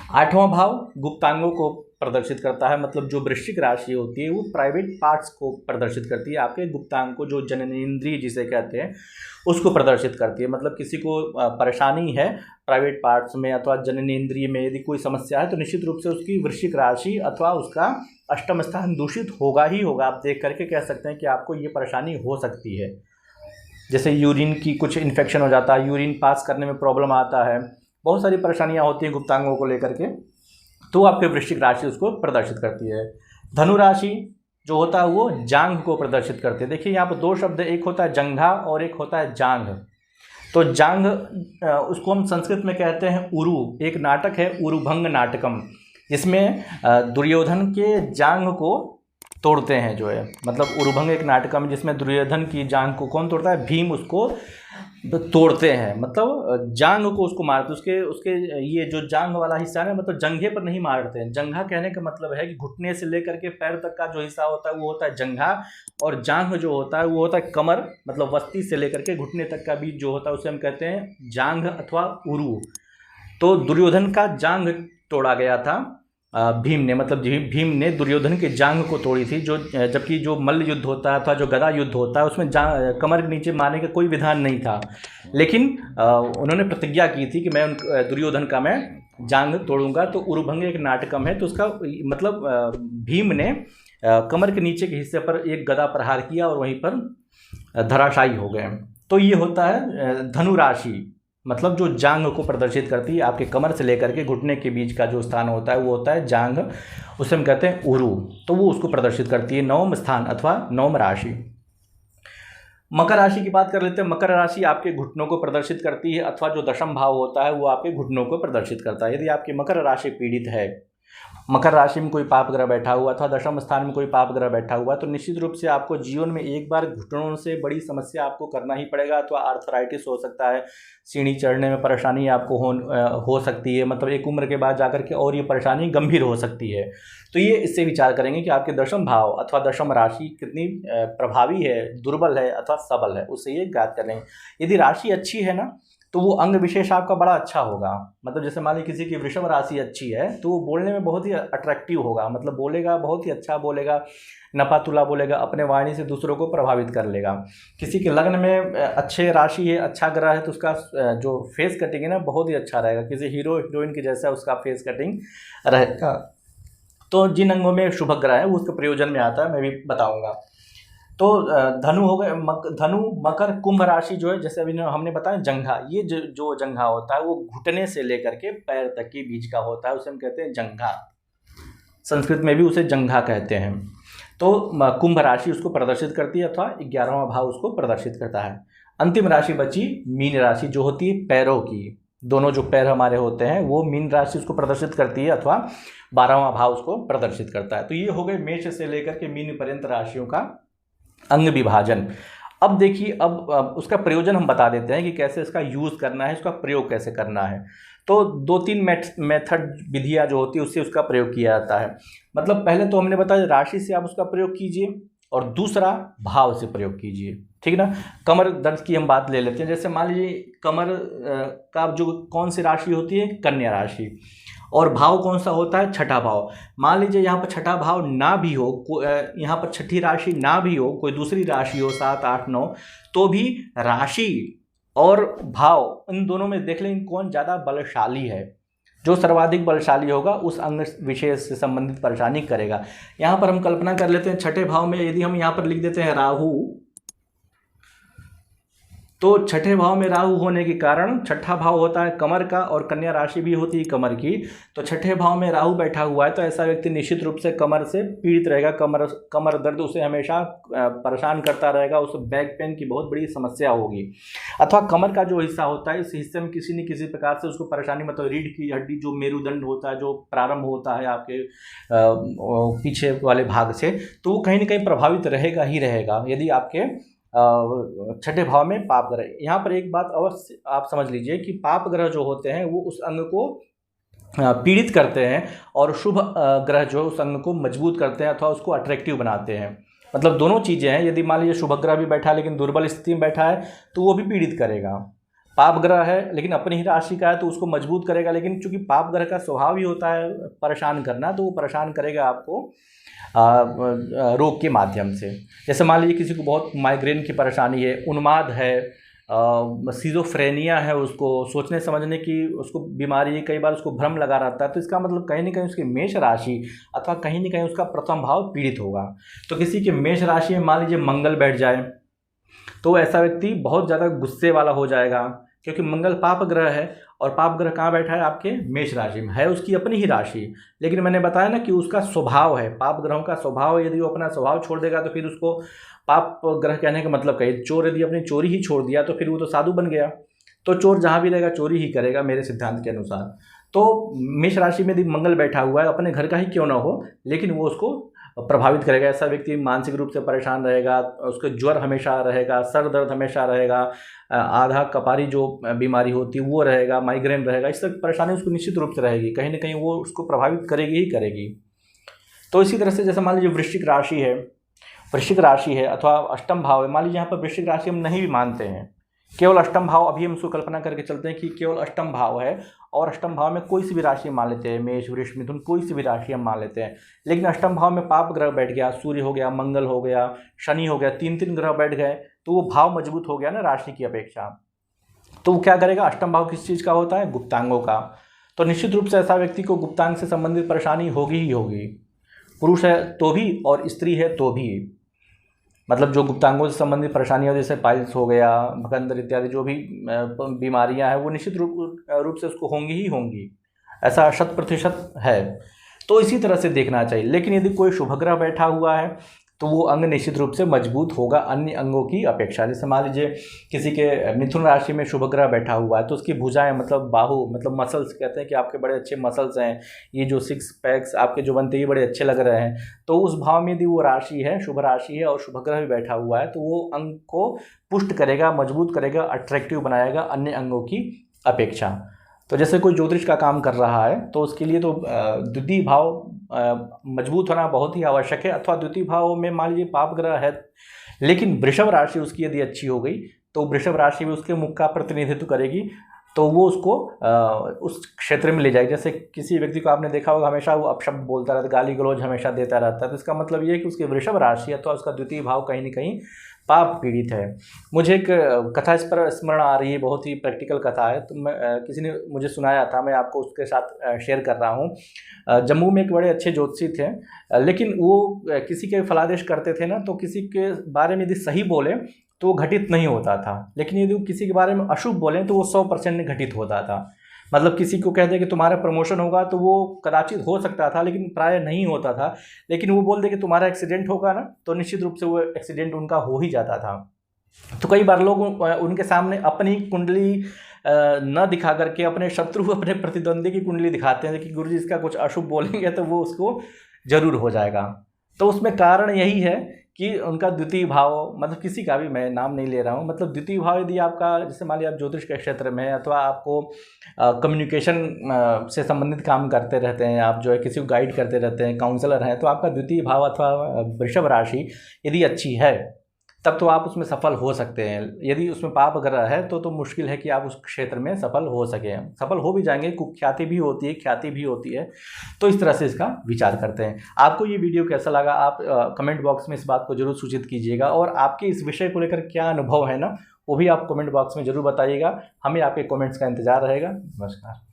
आठवां भाव गुप्तांगों को प्रदर्शित करता है, मतलब जो वृश्चिक राशि होती है वो प्राइवेट पार्ट्स को प्रदर्शित करती है, आपके गुप्तांग को, जो जननेंद्रिय जिसे कहते हैं उसको प्रदर्शित करती है। मतलब किसी को परेशानी है प्राइवेट पार्ट्स में अथवा जननेंद्रिय में यदि कोई समस्या है तो निश्चित रूप से उसकी वृश्चिक राशि अथवा उसका अष्टम स्थान दूषित होगा ही होगा। आप देख करके कह सकते हैं कि आपको ये परेशानी हो सकती है। जैसे यूरिन की कुछ इन्फेक्शन हो जाता है, यूरिन पास करने में प्रॉब्लम आता है, बहुत सारी परेशानियां होती हैं गुप्तांगों को लेकर के, तो आपके वृश्चिक राशि उसको प्रदर्शित करती है। धनु राशि जो होता है वो जांघ को प्रदर्शित करती है। देखिए यहाँ पर दो शब्द, एक होता है जंघा और एक होता है जांघ। तो जांघ उसको हम संस्कृत में कहते हैं उरु। एक नाटक है उरुभंग नाटकम, जिसमें दुर्योधन के जांघ को तोड़ते हैं जो है, मतलब उरुभंग एक नाटकम है जिसमें दुर्योधन की जांघ को कौन तोड़ता है, भीम उसको तोड़ते हैं, मतलब जांघ को उसको मारते। उसके ये जो जांघ वाला हिस्सा है मतलब जंघे पर नहीं मारते हैं। जंघा कहने का मतलब है कि घुटने से लेकर के पैर तक का जो हिस्सा होता है वो होता है जंघा, और जांघ जो होता है वो होता है कमर, मतलब वस्ती से लेकर के घुटने तक का बीच जो होता है उसे हम कहते हैं जांघ अथवा उरु। तो दुर्योधन का जांघ तोड़ा गया था भीम ने, मतलब भीम ने दुर्योधन के जांघ को तोड़ी थी। जो जबकि जो मल्ल युद्ध होता है अथवा जो गदा युद्ध होता है उसमें कमर के नीचे मारने का कोई विधान नहीं था, लेकिन उन्होंने प्रतिज्ञा की थी कि मैं दुर्योधन का मैं जांघ तोड़ूंगा। तो उरुभंग एक नाटकम है, तो उसका मतलब भीम ने कमर के नीचे के हिस्से पर एक गदा प्रहार किया और वहीं पर धराशायी हो गए। तो ये होता है धनु राशि, मतलब जो जांघ को प्रदर्शित करती है। आपके कमर से लेकर के घुटने के बीच का जो स्थान होता है वो होता है जांघ, उसे हम कहते हैं उरु। तो वो उसको प्रदर्शित करती है, नवम स्थान अथवा नवम राशि। मकर राशि की बात कर लेते हैं। मकर राशि आपके घुटनों को प्रदर्शित करती है, अथवा जो दशम भाव होता है वो आपके घुटनों को प्रदर्शित करता है। यदि आपकी मकर राशि पीड़ित है, मकर राशि में कोई पाप ग्रह बैठा हुआ अथवा दशम स्थान में कोई पाप ग्रह बैठा हुआ, तो निश्चित रूप से आपको जीवन में एक बार घुटनों से बड़ी समस्या आपको करना ही पड़ेगा। अथवा आर्थराइटिस हो सकता है, सीढ़ी चढ़ने में परेशानी आपको हो सकती है, मतलब एक उम्र के बाद जाकर के और ये परेशानी गंभीर हो सकती है। तो ये इससे विचार करेंगे कि आपके दशम भाव अथवा दशम राशि कितनी प्रभावी है, दुर्बल है अथवा सबल है, उससे ये ज्ञात कर लेंगे। यदि राशि अच्छी है ना तो वो अंग विशेष आपका बड़ा अच्छा होगा। मतलब जैसे मान लीजिए किसी की वृषभ राशि अच्छी है तो वो बोलने में बहुत ही अट्रैक्टिव होगा, मतलब बोलेगा बहुत ही अच्छा बोलेगा, नपा तुला बोलेगा, अपने वाणी से दूसरों को प्रभावित कर लेगा। किसी के लग्न में अच्छे राशि है, अच्छा ग्रह है, तो उसका जो फेस कटिंग है ना बहुत ही अच्छा रहेगा, किसी हीरो हीरोइन के जैसा उसका फेस कटिंग रहेगा। तो जिन अंगों में शुभ ग्रह है वो उसके प्रयोजन में आता है, मैं भी बताऊँगा। तो धनु हो गए, धनु मकर कुंभ राशि जो है, जैसे अभी हमने बताया जंघा, ये जो जंघा होता है वो घुटने से लेकर के पैर तक के बीच का होता है, उसे हम कहते हैं जंघा। संस्कृत में भी उसे जंघा कहते हैं। तो कुंभ राशि उसको प्रदर्शित करती है, अथवा 11वां भाव उसको प्रदर्शित करता है। अंतिम राशि बची मीन राशि, जो होती है पैरों की, दोनों जो पैर हमारे होते हैं वो मीन राशि उसको प्रदर्शित करती है, अथवा 12वां भाव उसको प्रदर्शित करता है। तो ये हो गए मेष से लेकर के मीन पर्यंत राशियों का अंग विभाजन। अब देखिए, अब उसका प्रयोजन हम बता देते हैं कि कैसे इसका यूज़ करना है, इसका प्रयोग कैसे करना है। तो 2-3 मेथड विधियाँ जो होती है उससे उसका प्रयोग किया जाता है। मतलब पहले तो हमने बताया राशि से आप उसका प्रयोग कीजिए, और दूसरा भाव से प्रयोग कीजिए, ठीक ना। कमर दर्द की हम बात ले लेते हैं। जैसे मान लीजिए कमर का जो कौन सी राशि होती है, कन्या राशि, और भाव कौन सा होता है, छठा भाव। मान लीजिए यहाँ पर छठा भाव ना भी हो, यहाँ पर छठी राशि ना भी हो, कोई दूसरी राशि हो 7, 8, 9, तो भी राशि और भाव इन दोनों में देख लेंगे कौन ज़्यादा बलशाली है। जो सर्वाधिक बलशाली होगा उस अंग विशेष से संबंधित परेशानी करेगा। यहाँ पर हम कल्पना कर लेते हैं, छठे भाव में यदि हम यहाँ पर लिख देते हैं राहु, तो छठे भाव में राहु होने के कारण, छठा भाव होता है कमर का और कन्या राशि भी होती है कमर की, तो छठे भाव में राहु बैठा हुआ है तो ऐसा व्यक्ति निश्चित रूप से कमर से पीड़ित रहेगा। कमर दर्द उसे हमेशा परेशान करता रहेगा, उसे बैक पेन की बहुत बड़ी समस्या होगी। अथवा कमर का जो हिस्सा होता है इस हिस्से में किसी न किसी प्रकार से उसको परेशानी, मतलब रीढ़ की हड्डी जो मेरुदंड होता है, जो प्रारंभ होता है आपके पीछे वाले भाग से, तो वो कहीं ना कहीं प्रभावित रहेगा ही रहेगा यदि आपके छठे भाव में पाप ग्रह। यहाँ पर एक बात अवश्य आप समझ लीजिए कि पाप ग्रह जो होते हैं वो उस अंग को पीड़ित करते हैं, और शुभ ग्रह जो उस अंग को मजबूत करते हैं अथवा उसको अट्रैक्टिव बनाते हैं। मतलब दोनों चीज़ें हैं। यदि मान लीजिए शुभ ग्रह भी बैठा है लेकिन दुर्बल स्थिति में बैठा है तो वो भी पीड़ित करेगा। पाप ग्रह है लेकिन अपनी ही राशि का है तो उसको मजबूत करेगा, लेकिन चूंकि पाप ग्रह का स्वभाव ही होता है परेशान करना, तो वो परेशान करेगा आपको रोग के माध्यम से। जैसे मान लीजिए किसी को बहुत माइग्रेन की परेशानी है, उन्माद है, सिजोफ्रेनिया है, उसको सोचने समझने की उसको बीमारी है, कई बार उसको भ्रम लगा रहता है, तो इसका मतलब कहीं ना कहीं उसकी मेष राशि अथवा कहीं ना कहीं उसका प्रथम भाव पीड़ित होगा। तो किसी के मेष राशि में मान लीजिए मंगल बैठ जाए तो ऐसा व्यक्ति बहुत ज़्यादा गुस्से वाला हो जाएगा, क्योंकि मंगल पाप ग्रह है और पाप ग्रह कहाँ बैठा है, आपके मेष राशि में है, उसकी अपनी ही राशि। लेकिन मैंने बताया ना कि उसका स्वभाव है, पाप ग्रहों का स्वभाव, यदि वो अपना स्वभाव छोड़ देगा तो फिर उसको पाप ग्रह कहने का मतलब कहिए, चोर यदि अपनी चोरी ही छोड़ दिया तो फिर वो तो साधु बन गया। तो चोर जहाँ भी रहेगा चोरी ही करेगा मेरे सिद्धांत के अनुसार। तो मेष राशि में यदि मंगल बैठा हुआ है, अपने घर का ही क्यों ना हो, लेकिन वो उसको प्रभावित करेगा। ऐसा व्यक्ति मानसिक रूप से परेशान रहेगा, उसको ज्वर हमेशा रहेगा, सर दर्द हमेशा रहेगा, आधा कपारी जो बीमारी होती है वो रहेगा, माइग्रेन रहेगा, इस तरह परेशानी उसको निश्चित रूप से रहेगी, कहीं ना कहीं वो उसको प्रभावित करेगी ही करेगी। तो इसी तरह से जैसे मान लीजिए वृश्चिक राशि है अथवा अष्टम भाव है, मान लीजिए यहाँ पर वृश्चिक राशि हम नहीं भी मानते हैं, केवल अष्टम भाव, अभी हम उसको कल्पना करके चलते हैं कि केवल अष्टम भाव है और अष्टम भाव में कोई सी भी राशि मान लेते हैं, मेष वृष मिथुन कोई सी भी राशि हम मान लेते हैं, लेकिन अष्टम भाव में पाप ग्रह बैठ गया, सूर्य हो गया, मंगल हो गया, शनि हो गया, तीन ग्रह बैठ गए, तो वो भाव मजबूत हो गया ना राशि की अपेक्षा। तो वो क्या करेगा, अष्टम भाव किस चीज़ का होता है, गुप्तांगों का। तो निश्चित रूप से ऐसा व्यक्ति को गुप्तांग से संबंधित परेशानी होगी ही होगी, पुरुष है तो भी और स्त्री है तो भी। मतलब जो गुप्तांगों से संबंधित परेशानियाँ जैसे पाइल्स हो गया, भगंदर इत्यादि जो भी बीमारियां हैं वो निश्चित रूप से उसको होंगी ही होंगी, ऐसा 100% है। तो इसी तरह से देखना चाहिए। लेकिन यदि कोई शुभ ग्रह बैठा हुआ है तो वो अंग निश्चित रूप से मजबूत होगा अन्य अंगों की अपेक्षा। जैसे मान लीजिए किसी के मिथुन राशि में शुभ ग्रह बैठा हुआ है तो उसकी भुजाएं मतलब बाहु मतलब मसल्स, कहते हैं कि आपके बड़े अच्छे मसल्स हैं, ये जो 6 पैक्स आपके जो बनते हैं ये बड़े अच्छे लग रहे हैं। तो उस भाव में यदि वो राशि है, शुभ राशि है और शुभ ग्रह भी बैठा हुआ है तो वो अंग को पुष्ट करेगा, मजबूत करेगा, अट्रैक्टिव बनाएगा अन्य अंगों की अपेक्षा। तो जैसे कोई ज्योतिष का काम कर रहा है तो उसके लिए तो द्वितीय भाव मजबूत होना बहुत ही आवश्यक है। अथवा द्वितीय भाव में मान लीजिए पाप ग्रह है लेकिन वृषभ राशि उसकी यदि अच्छी हो गई तो वृषभ राशि भी उसके मुख का प्रतिनिधित्व करेगी, तो वो उसको उस क्षेत्र में ले जाएगी। जैसे किसी व्यक्ति को आपने देखा होगा हमेशा वो अपशब्द बोलता रहता है, गाली गलौज हमेशा देता रहता है, तो इसका मतलब ये है कि उसके वृषभ राशि अथवा उसका द्वितीय भाव कहीं ना कहीं पाप पीड़ित है। मुझे एक कथा इस पर स्मरण आ रही है, बहुत ही प्रैक्टिकल कथा है, तो मैं किसी ने मुझे सुनाया था, मैं आपको उसके साथ शेयर कर रहा हूँ। जम्मू में एक बड़े अच्छे ज्योतिषी थे, लेकिन वो किसी के फलादेश करते थे ना, तो किसी के बारे में यदि सही बोले तो वो घटित नहीं होता था, लेकिन यदि वो किसी के बारे में अशुभ बोलें तो वो 100% घटित होता था। मतलब किसी को कहते कि तुम्हारा प्रमोशन होगा तो वो कदाचित हो सकता था लेकिन प्राय नहीं होता था, लेकिन वो बोल दे कि तुम्हारा एक्सीडेंट होगा ना तो निश्चित रूप से वो एक्सीडेंट उनका हो ही जाता था। तो कई बार लोग उनके सामने अपनी कुंडली न दिखा करके अपने शत्रु, अपने प्रतिद्वंदी की कुंडली दिखाते हैं कि गुरुजी इसका कुछ अशुभ बोलेंगे तो वो उसको जरूर हो जाएगा। तो उसमें कारण यही है कि उनका द्वितीय भाव, मतलब किसी का भी, मैं नाम नहीं ले रहा हूँ, मतलब द्वितीय भाव यदि आपका, जैसे मान लिया आप ज्योतिष के क्षेत्र में अथवा आपको कम्युनिकेशन से संबंधित काम करते रहते हैं, आप जो है किसी को गाइड करते रहते हैं, काउंसलर हैं, तो आपका द्वितीय भाव अथवा वृषभ राशि यदि अच्छी है तब तो आप उसमें सफल हो सकते हैं। यदि उसमें पाप ग्रह है तो मुश्किल है कि आप उस क्षेत्र में सफल हो सकें। सफल हो भी जाएंगे, कुख्याति भी होती है, ख्याति भी होती है। तो इस तरह से इसका विचार करते हैं। आपको ये वीडियो कैसा लगा आप कमेंट बॉक्स में इस बात को जरूर सूचित कीजिएगा, और आपके इस विषय को लेकर क्या अनुभव है ना वो भी आप कमेंट बॉक्स में जरूर बताइएगा। हमें आपके कमेंट्स का इंतजार रहेगा। नमस्कार।